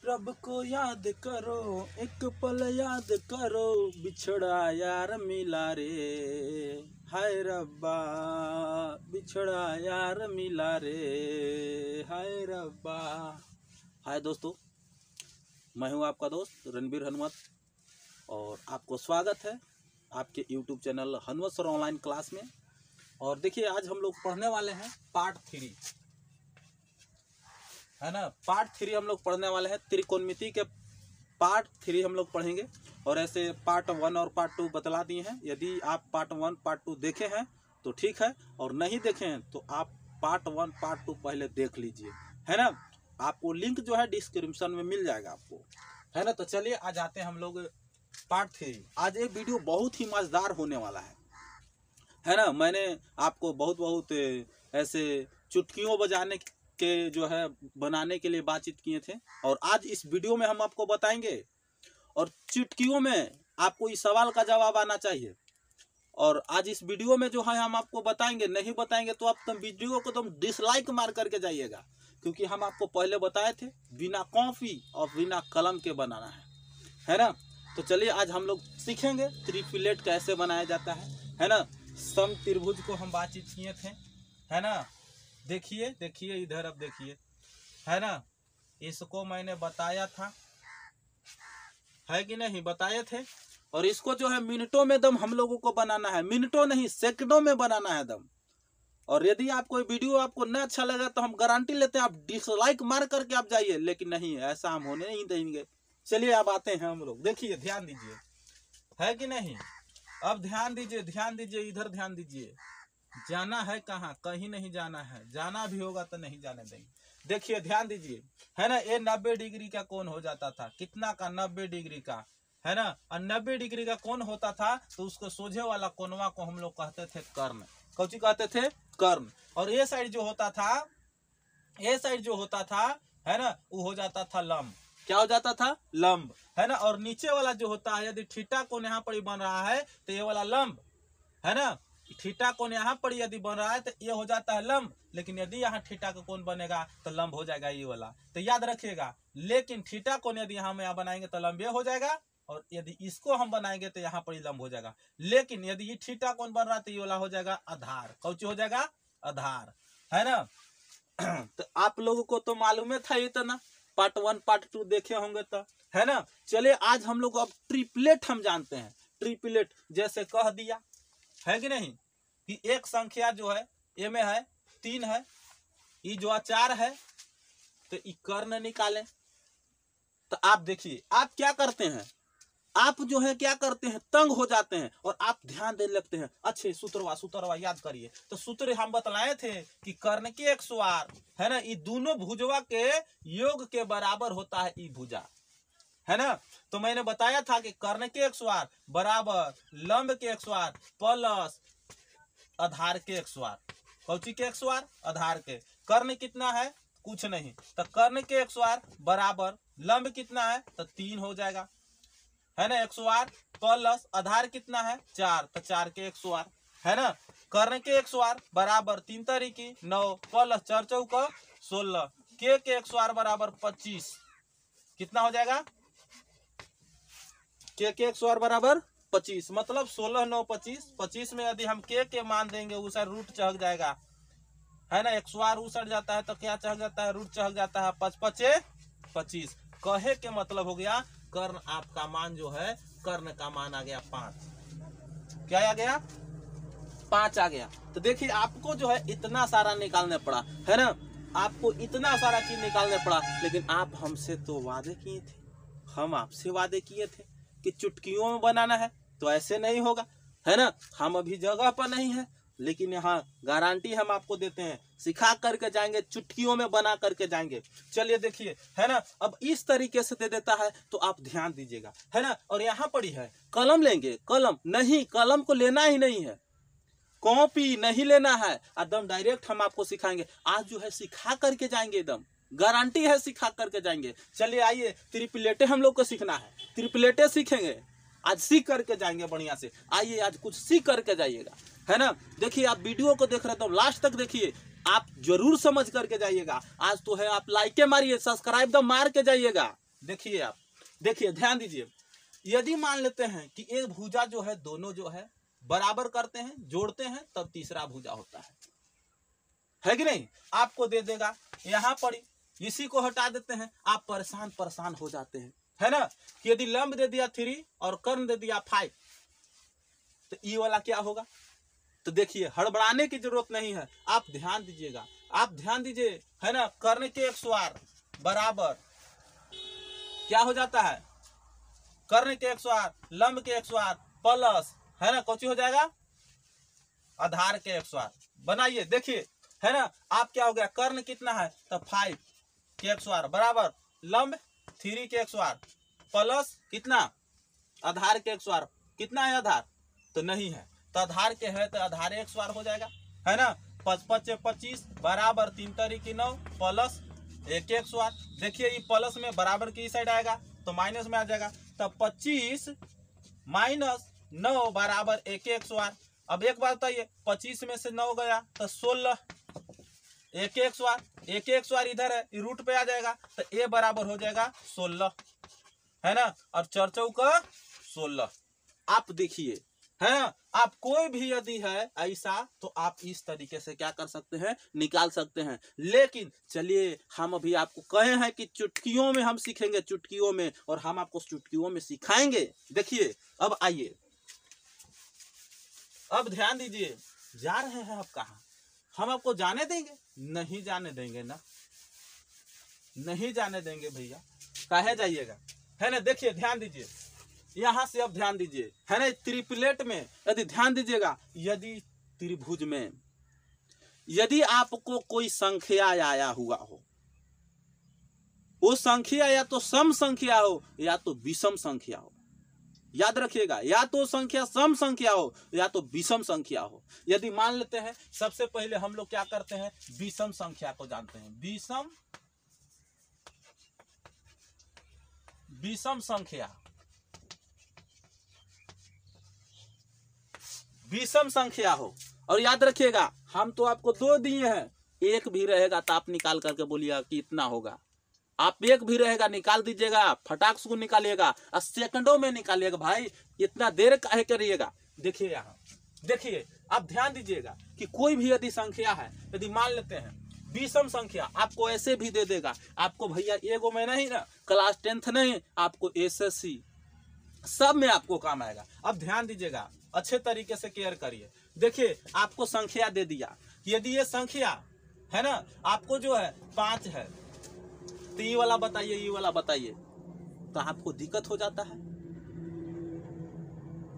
रब को याद करो, एक पल याद करो, बिछड़ा यार मिला रे। हाय रब्बा बिछड़ा यार मिला रे, हाय रब्बा। हाय दोस्तों, मैं हूं आपका दोस्त रणबीर हनुमत और आपको स्वागत है आपके YouTube channel Hanumat sir online class में। और देखिए, आज हम लोग पढ़ने वाले हैं पार्ट 3, है ना। पार्ट 3 हम लोग पढ़ने वाले हैं, त्रिकोणमिति के पार्ट 3 हम लोग पढ़ेंगे। और ऐसे पार्ट 1 और पार्ट 2 बतला दिए हैं। यदि आप पार्ट 1 पार्ट 2 देखे हैं तो ठीक है, और नहीं देखे हैं तो आप पार्ट 1 पार्ट 2 पहले देख लीजिए, है ना। आपको लिंक जो है डिस्क्रिप्शन में मिल जाएगा आपको, है ना। तो चलिए आज आते हैं हम लोग पार्ट 3। आज ये वीडियो बहुत ही मजेदार होने वाला है ना। मैंने आपको बहुत ऐसे चुटकियों बजाने के जो है बनाने के लिए बातचीत किए थे, और आज इस वीडियो में हम आपको बताएंगे। और चुटकियों में आपको इस सवाल का जवाब आना चाहिए। और आज इस वीडियो में जो है हम आपको बताएंगे, नहीं बताएंगे तो आप तुम वीडियो को तुम डिसलाइक मार करके जाइएगा, क्योंकि हम आपको पहले बताए थे बिना कॉपी और बिना कलम के बनाना है ना। तो चलिए आज हम लोग सीखेंगे त्रिपिलेट कैसे बनाया जाता है ना। सम त्रिभुज को हम बातचीत किए थे, है ना। देखिए देखिए इधर, अब देखिए, है ना। इसको मैंने बताया था, है कि नहीं, बताए थे। और इसको जो है मिनटों में दम हम लोगों को बनाना है, मिनटों नहीं सेकंडों में बनाना है दम। और यदि आप कोई वीडियो आपको न अच्छा लगा तो हम गारंटी लेते हैं आप डिसलाइक मार करके आप जाइए, लेकिन नहीं, ऐसा हम होने नहीं देंगे। चलिए अब आते हैं हम लोग। देखिए, ध्यान दीजिए, है कि नहीं। अब ध्यान दीजिए, ध्यान दीजिए, इधर ध्यान दीजिए। जाना है कहाँ, कहीं नहीं जाना है, जाना भी होगा तो नहीं जाने देंगे। देखिए ध्यान दीजिए, है ना। ये 90 डिग्री का कोण हो जाता था, कितना का, 90 डिग्री का, है ना। और 90 डिग्री का कोण होता था तो उसको सोझे वाला कोनवा को हम लोग कहते थे कर्ण। कौची कहते थे? कर्ण। और ये साइड जो होता था, ये साइड जो होता था, है ना, वो हो जाता था लंब। क्या हो जाता था? लंब, है ना। और नीचे वाला जो होता है, यदि थीटा कोण यहाँ पर बन रहा है तो ये वाला लंब, है ना। थीटा कोण यहाँ पर यदि बन रहा है तो ये हो जाता है लंब, लेकिन यदि यहाँ थीटा का कोण बनेगा तो लंब हो जाएगा ये वाला। तो याद रखिएगा, लेकिन थीटा कोण यदि यहाँ बनाएंगे तो लंब ये हो जाएगा, और यदि इसको हम बनाएंगे तो यहाँ पर लंब हो जाएगा। लेकिन यदि ये थीटा कोण बन रहा है तो ये वाला हो जाएगा आधार। कौन हो जाएगा? आधार, है ना। तो आप लोगों को तो मालूम था ये तो ना, पार्ट 1 पार्ट 2 देखे होंगे तो, है ना। चलिए आज हम लोग अब ट्रिपलेट हम जानते हैं। ट्रिपलेट जैसे कह दिया, है कि नहीं, कि एक संख्या जो है ए में है 3 है, ये जो 4 है, तो ये कर्ण निकालें। तो आप देखिए, आप क्या करते हैं, आप जो है क्या करते हैं, तंग हो जाते हैं और आप ध्यान देने लगते हैं। अच्छे सूत्रवा याद करिए। तो सूत्र हम बतलाए थे कि कर्ण के 108, है ना, ये दोनों भुजवा के योग के बराबर होता है ई भुजा, है ना। तो मैंने बताया था कि कर्ण के 108 बराबर लंब के 108 प्लस आधार के 108। कौची के 108? आधार के। कर्ण कितना है? कुछ नहीं, तो कर्ण के 108 बराबर लंब कितना है तो 3 हो जाएगा, है ना। 108 प्लस आधार कितना है 4, तो 4 के 108, है ना। कर्ण के 108 बराबर 3 तरीकी 9 प्लस 4 चौका 16, के 108 बराबर 25। कितना हो जाएगा? के 108 बराबर 25, मतलब 16 9 25। 25 में यदि हम के मान देंगे उस रूट चढ़ जाएगा, है ना। 108 उसट जाता है तो क्या चढ़ जाता है? रूट चढ़ जाता है। 5 5 25। कहे के मतलब हो गया कर्ण आपका मान जो है, कर्ण का मान आ गया 5। क्या आ गया? 5 आ गया। तो देखिए आपको जो है इतना सारा निकालने पड़ा, है ना। आपको इतना सारा चीज निकालने पड़ा, लेकिन आप हमसे तो वादे किए थे, हम आपसे वादे किए थे कि चुटकियों में बनाना है, तो ऐसे नहीं होगा, है ना। हम अभी जगह पर नहीं है, लेकिन यहाँ गारंटी हम आपको देते हैं, सिखा करके जाएंगे, चुटकियों में बना करके जाएंगे। चलिए देखिए, है ना। अब इस तरीके से दे देता है तो आप ध्यान दीजिएगा, है ना। और यहाँ पड़ी है कलम लेंगे, कलम नहीं, कलम को लेना ही नहीं है, कॉपी नहीं लेना है, एकदम डायरेक्ट हम आपको सिखाएंगे। आज जो है सिखा करके जाएंगे, एकदम गारंटी है सिखा करके जाएंगे। चलिए आइए, त्रिपिलेटे हम लोग को सीखना है, त्रिपिलेटे सीखेंगे आज, सीख करके जाएंगे बढ़िया से। आइए आज कुछ सीख करके जाइएगा, है ना। देखिए आप वीडियो को देख रहे तो लास्ट तक देखिए, आप जरूर समझ करके जाइएगा। आज तो है आप लाइक मारिए, सब्सक्राइब तो मार के जाइएगा, देखिए आप, देखिए ध्यान दीजिए, यदि मान लेते हैं कि एक भुजा जो है दोनों जो है बराबर करते हैं, जोड़ते हैं, तब तीसरा भुजा होता है कि नहीं? आपको दे देगा यहाँ पर, इसी को हटा देते हैं, आप परेशान हो जाते हैं, है ना? कि यदि लंब दे दिया 3 और कर्ण दे दिया 5, तो ई वाला क्या होगा? तो देखिए हड़बड़ाने की जरूरत नहीं है, आप ध्यान दीजिएगा, आप ध्यान दीजिए, है ना? कर्ण के 108 बराबर क्या हो जाता है? कर्ण के 108 लंब के 108 प्लस, है ना, कौची हो जाएगा? आधार के 108। बनाइए, देखिए, है ना? आप क्या हो गया? कर्ण कितना है? तो 5 के 108 बराबर लंब 3 के 108 प्लस कितना? आधार के 108। कितना है आधार? तो नहीं है, तो आधार के है तो आधार 108 हो जाएगा, है ना? 5 से 25 बराबर 3 तारीख 9 प्लस 1 के 108। देखिए ये प्लस में बराबर की साइड आएगा तो माइनस में आ जाएगा, तब 25 माइनस 9 बराबर 1 के 108। अब एक बात बताइए, 25 में से 9 गया तो 16, 1 के 108, 1 के 108 इधर है, रूट पे आ जाएगा, तो ए बराबर हो जाएगा 16, है ना? और 4 चौका 16। आप देखिए, है ना? आप कोई भी यदि है ऐसा तो आप इस तरीके से क्या कर सकते हैं? निकाल सकते हैं। लेकिन चलिए हम अभी आपको कहे हैं कि चुटकियों में हम सीखेंगे, चुटकियों में, और हम आपको चुटकियों में सिखाएंगे। देखिए अब आइए, अब ध्यान दीजिए, जा रहे हैं आप कहाँ? हम आपको जाने देंगे? नहीं जाने देंगे ना, नहीं जाने देंगे भैया, काहे जाइएगा, है ना? देखिए ध्यान दीजिए, यहां से अब ध्यान दीजिए, है ना? त्रिप्लेट में यदि ध्यान दीजिएगा, यदि त्रिभुज में यदि आपको कोई संख्या आया हुआ हो, वो संख्या या तो सम संख्या हो या तो विषम संख्या हो, याद रखिएगा, या तो संख्या सम संख्या हो या तो विषम संख्या हो। यदि मान लेते हैं, सबसे पहले हम लोग क्या करते हैं? विषम संख्या को जानते हैं। विषम संख्या, विषम संख्या हो, और याद रखिएगा हम तो आपको 2 दिए हैं, एक भी रहेगा तो आप निकाल करके बोलिएगा कि इतना होगा। आप एक भी रहेगा निकाल दीजिएगा, फटाक से निकालिएगा, और सेकंडों में निकालिएगा भाई, इतना देर काहे करिएगा। देखिए यहाँ, देखिए आप ध्यान दीजिएगा कि कोई भी यदि संख्या है, यदि मान लेते हैं विषम संख्या, आपको ऐसे भी दे देगा, आपको भैया एगो में नहीं ना, क्लास 10th नहीं, आपको SSC सब में आपको काम आएगा। अब ध्यान दीजिएगा, अच्छे तरीके से केयर करिए। देखिए आपको संख्या दे दिया, यदि ये संख्या है ना, आपको जो है 5 है, तो ये वाला बताइए, ये वाला बताइए, तो आपको दिक्कत हो जाता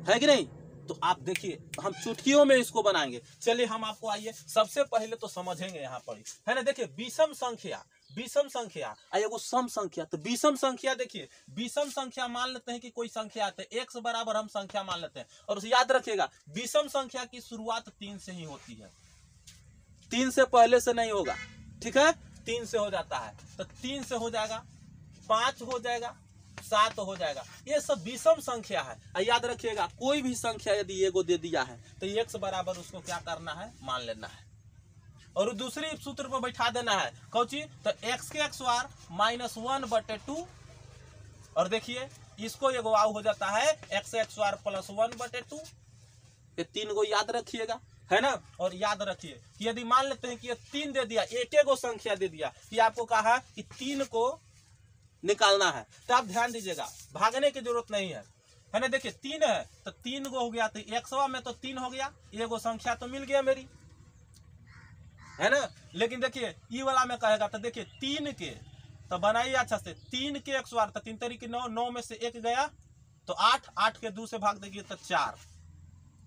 है कि नहीं? तो आप देखिए हम चुटकियों में इसको बनाएंगे। चलिए हम आपको, आइए सबसे पहले तो समझेंगे यहाँ पर, है ना? देखिए विषम संख्या, विषम संख्या एगो सम संख्या। तो विषम संख्या, देखिए विषम संख्या मान लेते हैं कि कोई संख्या आते हैं, x बराबर हम संख्या मान लेते हैं, और याद रखिएगा विषम संख्या की शुरुआत 3 से ही होती है, 3 से पहले से नहीं होगा, ठीक है? 3 से हो जाता है, तो 3 से हो जाएगा, 5 हो जाएगा, 7 हो जाएगा, ये सब विषम संख्या है। याद रखिएगा कोई भी संख्या यदि एगो दे दिया है तो x बराबर उसको क्या करना है? मान लेना है, और दूसरी सूत्र पर बैठा देना है, कौची? तो x के 108 माइनस 1/2, और देखिए इसको एगो आउ हो जाता है x के 108 प्लस 1/2। ये 3 गो याद रखिएगा, है ना? और याद रखिए कि यदि मान लेते हैं कि ये 3 दे दिया, एक गो संख्या दे दिया, कि आपको कहा कि 3 को निकालना है, तो आप ध्यान दीजिएगा, भागने की जरूरत नहीं है, है ना? देखिए 3 है तो 3 गो हो गया, तो 100 में तो 3 हो गया, एगो संख्या तो मिल गया मेरी, है ना? लेकिन देखिए ई वाला में कहेगा, तो देखिए 3 के तो बनाइए अच्छा से, 3 के 108, तो 3 तारीख 9, 9 में से 1 गया तो 8, 8 के 2 से भाग देंगे तो 4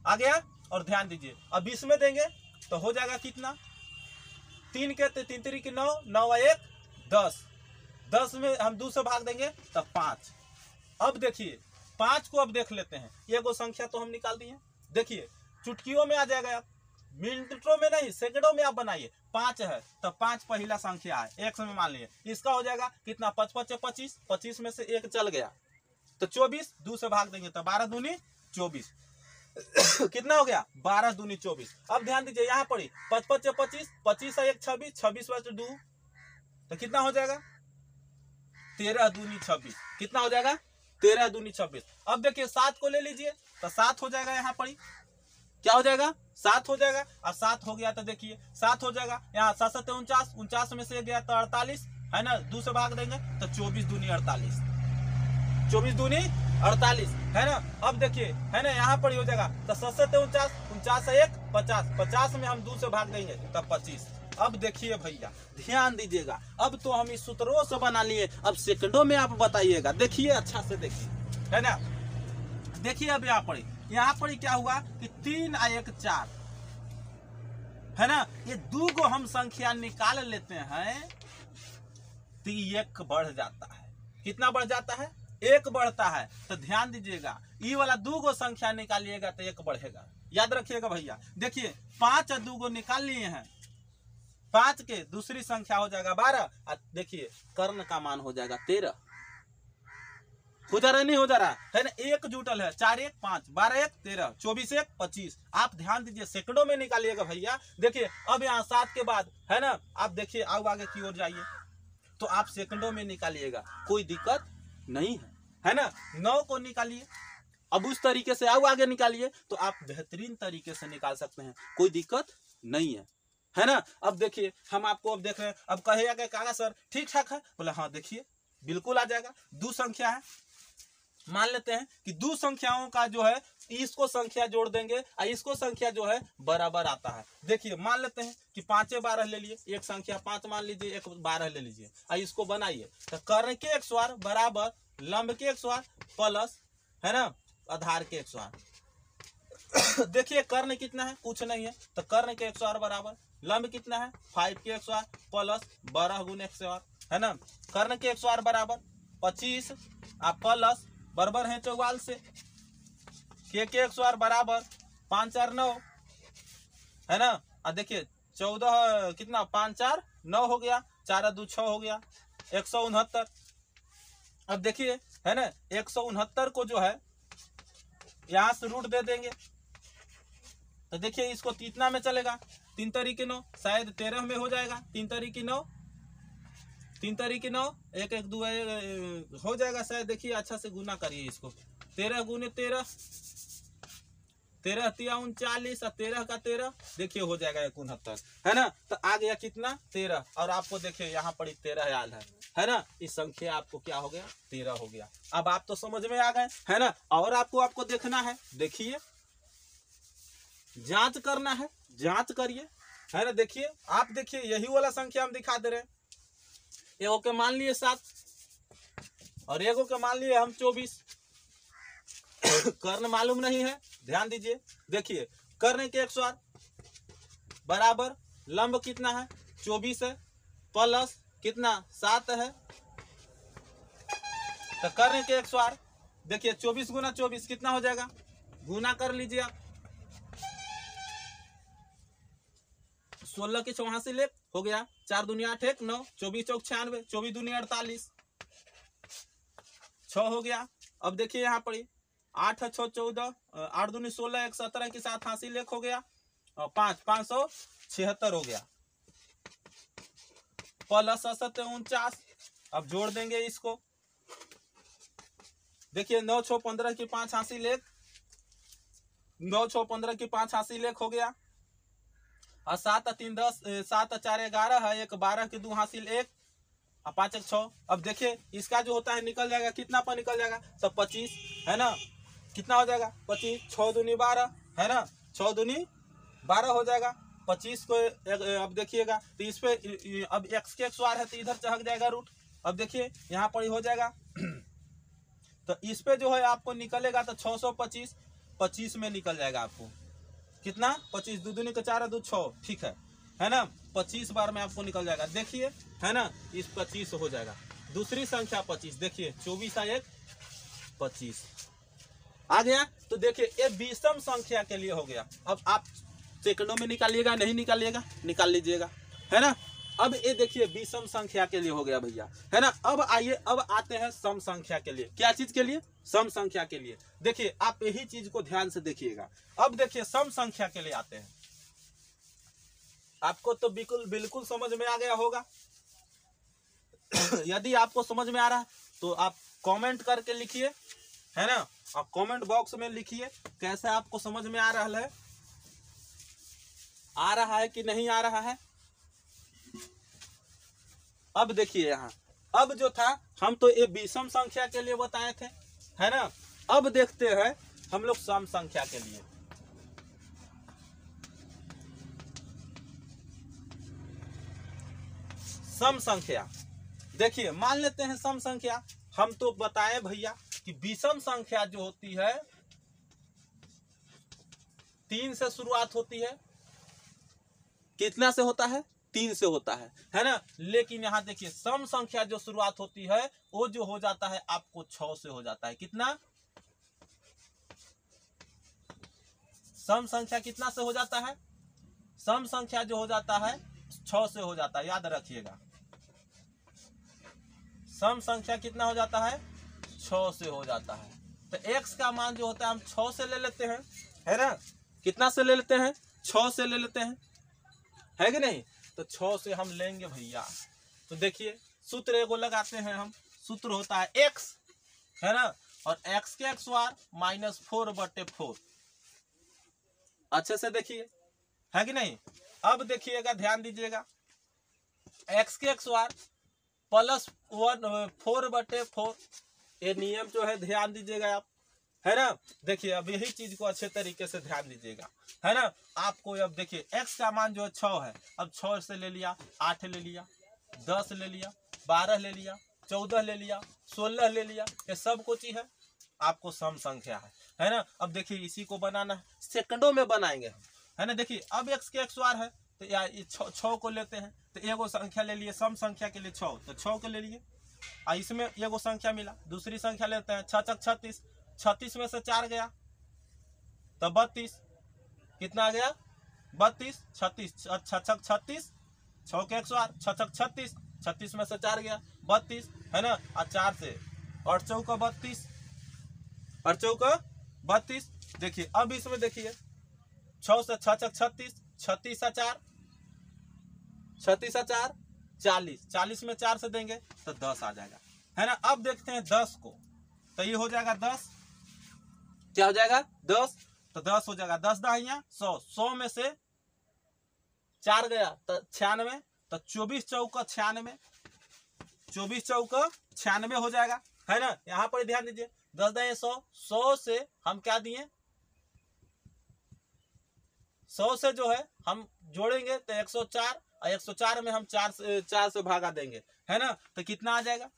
आ गया। और ध्यान दीजिए अब 20 में देंगे तो हो जाएगा कितना? 3 के 3 तारीख 9, 9 1 10, 10 में हम 2 से भाग देंगे तो 5। अब देखिए 5 को अब देख लेते हैं, एगो संख्या तो हम निकाल दिए। देखिए चुटकियों में आ जाएगा, मिनटों में नहीं सेकंडों में आप बनाइए। 5 है तो 5 पहला संख्या है, x में मान लिए, इसका हो जाएगा कितना? 5 5 25, 25 में से 1 चल गया तो 24, 2 से भाग देंगे तो 12 दूनी 24 कितना हो गया? 12 दूनी 24। अब ध्यान दीजिए यहाँ पड़ी 5 5 25, 25 1 26, 26 2 तो कितना हो जाएगा? 13 दूनी 26, कितना हो जाएगा 13 दूनी 26। अब देखिए 7 को ले लीजिए तो 7 हो जाएगा, यहाँ पर क्या हो जाएगा 7 हो जाएगा। और 7 हो गया तो देखिए 7 हो जाएगा, यहाँ 7 7 49, 49 में से गया तो 48 है ना, 2 से भाग देंगे तो 24 दूनी 48, 24 दूनी 48 है ना। अब देखिए है ना, यहाँ पर हो जाएगा तो 7 7 49, 49 से 1 50, 50 में हम 2 से भाग देंगे तब 25। अब देखिए भैया ध्यान दीजिएगा, अब तो हम इस सूत्रों से बना लिए, अब सेकंडों में आप बताइएगा, देखिए अच्छा से देखिए है ना। देखिए अब यहाँ पर क्या हुआ कि 3 और 1 4 है ना, ये 2 को हम संख्या निकाल लेते हैं तो 1 बढ़ जाता है। कितना बढ़ जाता है 1 बढ़ता है। तो ध्यान दीजिएगा, ये वाला 2 को संख्या निकालिएगा तो 1 बढ़ेगा, याद रखिएगा भैया। देखिए 5 और 2 को निकाल लिए हैं, 5 के दूसरी संख्या हो जाएगा 12, और देखिए कर्ण का मान हो जाएगा 13। हो जा रहा नहीं हो जा रहा है ना, 1 जुटल है, 4 1 5, 12 1 13, 24 1 25। आप ध्यान दीजिए सेकंडों में निकालिएगा भैया। देखिए अब यहाँ 7 के बाद है ना, आप देखिए आगे की ओर जाइए तो आप सेकंडों में निकालिएगा, कोई दिक्कत नहीं है ना। 9 को निकालिए, अब उस तरीके से आगे निकालिए तो आप बेहतरीन तरीके से निकाल सकते हैं, कोई दिक्कत नहीं है ना। अब देखिए हम आपको अब देख रहे हैं, अब कहेगा कि काका सर ठीक ठाक है, बोला हाँ देखिए बिल्कुल आ जाएगा। 2 संख्या है, मान लेते हैं कि 2 संख्याओं का जो है इसको संख्या जोड़ देंगे और इसको संख्या जो है बराबर आता है। देखिए मान लेते हैं कि 5 12 ले लिए, एक संख्या 5 मान लीजिए, एक 12 ले लीजिए और इसको बनाइए तो कर्ण के XOR बराबर लंब के XOR प्लस है ना आधार के XOR। देखिए कर्ण कितना है, कुछ नहीं है, तो कर्ण के XOR बराबर लंब कितना है 5 के XOR प्लस 12 गुने XOR है ना। कर्ण के XOR बराबर 25 और प्लस बराबर है 44 से, के XOR बराबर 5 4 9 है ना। और देखिए 14 कितना 5 4 9 हो गया, 4 2 6 हो गया, 169। अब देखिए है ना 169 को जो है यहां से रूट दे देंगे तो देखिए इसको कितना में चलेगा, 3 तरीके 9, शायद 13 में हो जाएगा, 3 तरीके 9, 3 तरीके 9, 1 1 2 हो जाएगा शायद। देखिए अच्छा से गुना करिए इसको, 13 गुने 13, 13 3 39 और 13 का 13, देखिए हो जाएगा 69 है ना। तो आ गया कितना 13, और आपको देखिए यहाँ पर 13 याद है ना, इस संख्या आपको क्या हो गया 13 हो गया। अब आप तो समझ में आ गए है ना। और आपको देखना है, देखिए जांच करना है, जांच करिए है ना। देखिए आप देखिए यही वाला संख्या हम दिखा दे रहे हैं, एगो के मान लिए 7 और एगो के मान लिए हम 24। कर्ण मालूम नहीं है, ध्यान दीजिए। देखिए कर्ण के XOR बराबर लंब कितना है 24 है प्लस कितना 7 है, तो कर्ण के XOR देखिए 24 गुना 24 कितना हो जाएगा, गुना कर लीजिए आप, 16 के 84 हो गया, 4 दूनी 8 1 9, 24 चौक 96, 24 दूनी 48, 6 हो गया। अब देखिए यहाँ पर 8 6 14, 8 दूनी 16, 1 17 के साथ 80 हो गया, और 5 576 हो गया, प्लस 7 49। अब जोड़ देंगे इसको, देखिए 9 6 15 की 5 80, 9 6 15 की 5 80 हो गया, और 7 3 10, 7 4 11 है, 1 12 की 2 हासिल 1 और 5 1 6। अब देखिए इसका जो होता है निकल जाएगा, कितना पर निकल जाएगा तो 25 है ना, कितना हो जाएगा 25, 6 दूनी 12 है ना, 6 दूनी 12 हो जाएगा। 25 को अब देखिएगा तो इस पे अब x के XOR है तो इधर चढ़ जाएगा रूट। अब देखिए यहाँ पर हो जाएगा तो इस पे जो है आपको निकलेगा तो 625, 25 में निकल जाएगा आपको कितना 25, 2 दूनी का 4 2 6, ठीक है ना। 25 बार में आपको निकल जाएगा, देखिए है ना, इस 25 हो जाएगा। दूसरी संख्या 25, देखिए 24 1 25 आ गया। तो देखिए ये विषम संख्या के लिए हो गया। अब आप सेकंडों में निकालिएगा, नहीं निकालिएगा निकाल लीजिएगा है ना। अब ये देखिए विषम संख्या के लिए हो गया भैया है ना। अब आइए अब आते हैं सम संख्या के लिए। क्या चीज के लिए, सम संख्या के लिए। देखिए आप यही चीज को ध्यान से देखिएगा। अब देखिए सम संख्या के लिए आते हैं, आपको तो बिल्कुल समझ में आ गया होगा। यदि आपको समझ में आ रहा है तो आप कमेंट करके लिखिए, है ना, आप कमेंट बॉक्स में लिखिए कैसे आपको समझ में आ रहा है कि नहीं आ रहा है। अब देखिए यहाँ, अब जो था हम तो ये विषम संख्या के लिए बताए थे, है ना। अब देखते हैं हम लोग सम संख्या के लिए। सम संख्या देखिए, मान लेते हैं सम संख्या, हम तो बताएं भैया कि विषम संख्या जो होती है 3 से शुरुआत होती है। कितना से होता है? 3 से होता है ना। लेकिन यहाँ देखिए सम संख्या जो शुरुआत होती है वो जो हो जाता है आपको 6 से हो जाता है। कितना? सम संख्या कितना से हो जाता है? सम संख्या जो हो जाता है 6 से हो जाता है, याद रखिएगा। सम संख्या कितना हो जाता है? 6 से हो जाता है। तो x का मान जो होता है हम 6 से ले लेते हैं, है ना। कितना से ले लेते हैं? 6 से ले लेते हैं, है कि नहीं। तो 6 से हम लेंगे भैया। तो देखिए सूत्र एगो लगाते हैं हम, सूत्र होता है x, है ना, और x के XOR -4/4। अच्छे से देखिए, है कि नहीं। अब देखिएगा, ध्यान दीजिएगा, x के XOR +1 4/4, ये नियम जो है ध्यान दीजिएगा आप, है ना। देखिए अब यही चीज को अच्छे तरीके से ध्यान दीजिएगा, है ना। आपको अब देखिए x का मान जो है 6 है, अब 6 से ले लिया, 8 ले लिया, 10 ले लिया, 12 ले लिया, 14 ले लिया, 16 ले लिया, ये सब कुछ ही है आपको सम संख्या है ना। अब देखिए इसी को बनाना है, सेकंडों में बनाएंगे हम, है ना। देखिए अब x के XOR है तो या 6 को लेते हैं, तो एगो संख्या ले लिए सम संख्या के लिए 6, तो 6 को ले लिए। इसमें एगो संख्या मिला, दूसरी संख्या लेते हैं 6 × 36, 36 में से 4 गया तो 32। कितना आ गया? 32। 36 6 × 36, 6 के XOR 6 × 36, 36 में से 4 गया 32, है ना। और 4 से 8 चौका 32, 8 चौका 32। देखिए अब इसमें देखिए 6 से 6 × 36, 36 और 4, 36 और 4 40, 40 में 4 से देंगे तो 10 आ जाएगा, है ना। अब देखते हैं 10 को, तो ये हो जाएगा 10, क्या हो जाएगा? 10, तो 10 हो जाएगा 10 दाहिया 100, 100 में से 4 गया तो 96, तो 24 चौका 96, 24 चौका 96 हो जाएगा, है ना। यहाँ पर ध्यान दीजिए 10 दाहिया 100, 100 से हम क्या दिए? 100 से जो है हम जोड़ेंगे तो 104, और 104 में हम 4 से भागा देंगे, है ना। तो कितना आ जाएगा?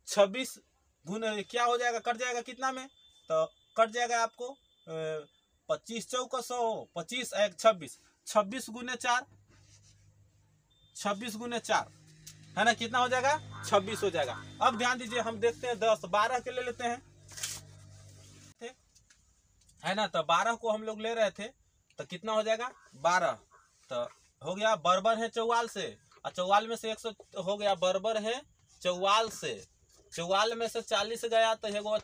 26 गुने क्या हो जाएगा? कट जाएगा कितना में? तो कट जाएगा आपको 25 चौका 100, 25 1 26, 26 गुने 4, 26 गुने 4, है ना। कितना हो जाएगा? 26 हो जाएगा। अब ध्यान दीजिए हम देखते हैं 10, 12 के ले लेते हैं, है ना। तो 12 को हम लोग ले रहे थे तो कितना हो जाएगा? 12, तो हो गया बराबर है 44 से, और 44 में से 100 हो गया बराबर है 44 से, 44 में से 40 गया तो एगो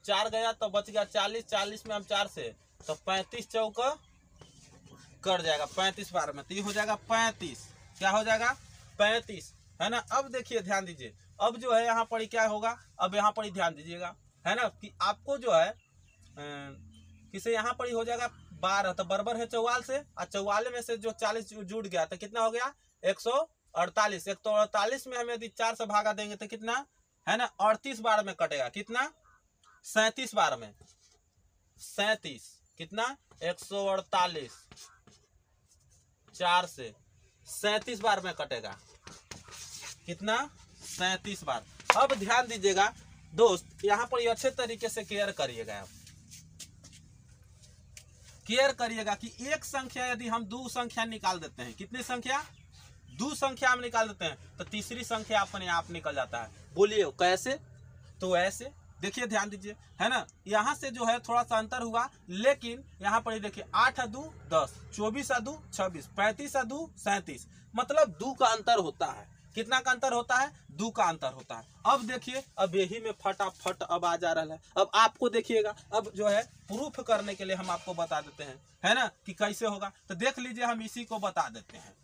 4 गया तो बच गया 40, 40 में हम 4 से तो 35 चौका कर जाएगा 35 बार में, तो ये हो जाएगा 35। क्या हो जाएगा? 35, है ना। अब देखिए ध्यान दीजिए, अब जो है यहाँ पर क्या होगा? अब यहाँ पर ध्यान दीजिएगा, है ना, कि आपको जो है किसे यहाँ पर ही हो जाएगा 12, तो बराबर है 44 से, और 44 में से जो 40 जुड़ गया तो कितना हो गया? 148। 148 में हम यदि 4 से भागा देंगे तो कितना, है ना, 38 बार में कटेगा। कितना? 37 बार में, 37, कितना? 148 4 से 37 बार में कटेगा। कितना? 37 बार। अब ध्यान दीजिएगा दोस्त, यहाँ पर अच्छे तरीके से केयर करिएगा, आप केयर करिएगा कि एक संख्या यदि हम 2 संख्या निकाल देते हैं, कितनी संख्या? 2 संख्या हम निकाल देते हैं तो तीसरी संख्या अपने आप निकल जाता है। बोलिए कैसे? तो ऐसे देखिए, ध्यान दीजिए, है ना। यहाँ से जो है थोड़ा सा अंतर हुआ, लेकिन यहाँ पर देखिए 8 और 2 10, 24 और 2 26, 35 और 2 37, मतलब 2 का अंतर होता है। कितना का अंतर होता है? 2 का अंतर होता है। अब देखिए, अब यही में फटाफट अब आ जा रहा है। अब आपको देखिएगा, अब जो है प्रूफ करने के लिए हम आपको बता देते हैं, है ना, कि कैसे होगा। तो देख लीजिए, हम इसी को बता देते हैं,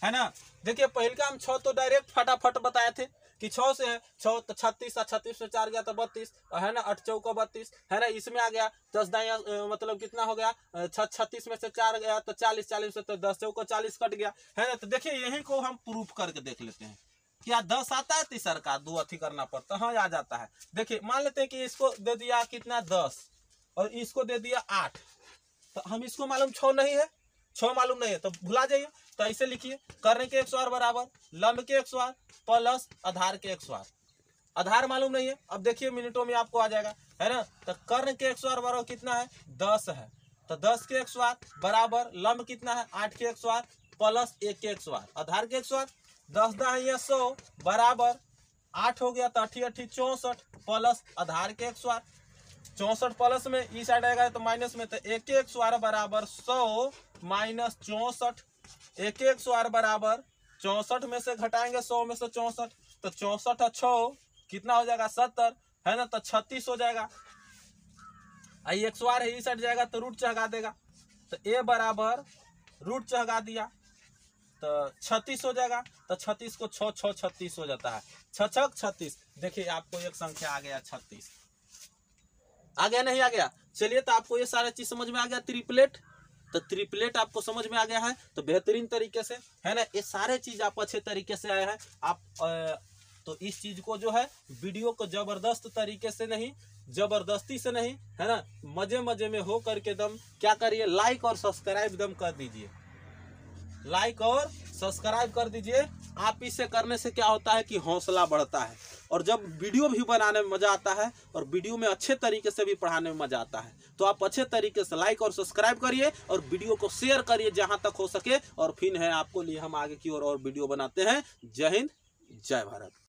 है ना। देखिए पहले का हम 6 तो डायरेक्ट फटाफट बताए थे कि 6 से है 6 तो 36, 36 में 4 गया तो 32, है ना, 8 चौका 32, है ना। इसमें आ गया 10 दाया मतलब कितना हो गया 36 में से 4 गया तो 40, 40 से तो 10 चौका 40 कट गया, है ना। तो देखिए यही को हम प्रूफ करके देख लेते हैं। क्या 10 आता है तीसर का, 2 अथी करना पड़ता है, हाँ आ जाता है। देखिए मान लेते हैं कि इसको दे दिया कितना 10 और इसको दे दिया 8, तो हम इसको मालूम 6 नहीं है, 6 मालूम नहीं है तो भुला जाइए। तो ऐसे लिखिए कर्ण के 108 बराबर लंब के 108 प्लस आधार के 108। आधार मालूम नहीं है, अब देखिए मिनटों में आपको आ जाएगा, है ना। तो कर्ण के 108 बराबर कितना है 10 है, तो 10 के 108 बराबर लंब कितना है 8 के 108 प्लस 1 के 108 आधार के 108। 10 दाहिया 100 बराबर 8 हो गया तो 8 8 64 प्लस आधार के 108। 64 प्लस में ई साइड आएगा तो माइनस में, तो 1 के 108 बराबर 100 माइनस 64। 1 के 108 बराबर 64 में से घटाएंगे 100 में से 64, तो 64 और 6 कितना हो जाएगा 70, है ना। तो 36 हो जाएगा। आई 108 है, ई साइड जाएगा तो रूट चढ़ा देगा, तो ए बराबर रूट चढ़ा दिया तो 36 हो जाएगा। तो 36 को 6 6 36 हो जाता है, 6 6 36। देखिए आपको एक संख्या आ गया 36। आ गया नहीं आ गया, चलिए तो आपको ये सारा चीज समझ में आ गया। ट्रिपलेट, तो ट्रिपलेट आपको समझ में आ गया है तो बेहतरीन तरीके से, है ना। ये सारे चीज आप अच्छे तरीके से आए हैं आप तो इस चीज को जो है वीडियो को जबरदस्त तरीके से नहीं, जबरदस्ती से नहीं, है ना, मजे मजे में हो करके दम क्या करिए, लाइक और सब्सक्राइब दम कर दीजिए, लाइक और सब्सक्राइब कर दीजिए। आप इसे करने से क्या होता है कि हौसला बढ़ता है, और जब वीडियो भी बनाने में मजा आता है और वीडियो में अच्छे तरीके से भी पढ़ाने में मजा आता है, तो आप अच्छे तरीके से लाइक और सब्सक्राइब करिए और वीडियो को शेयर करिए जहां तक हो सके। और फिर है आपको लिए हम आगे की ओर और वीडियो बनाते हैं। जय हिंद, जय भारत।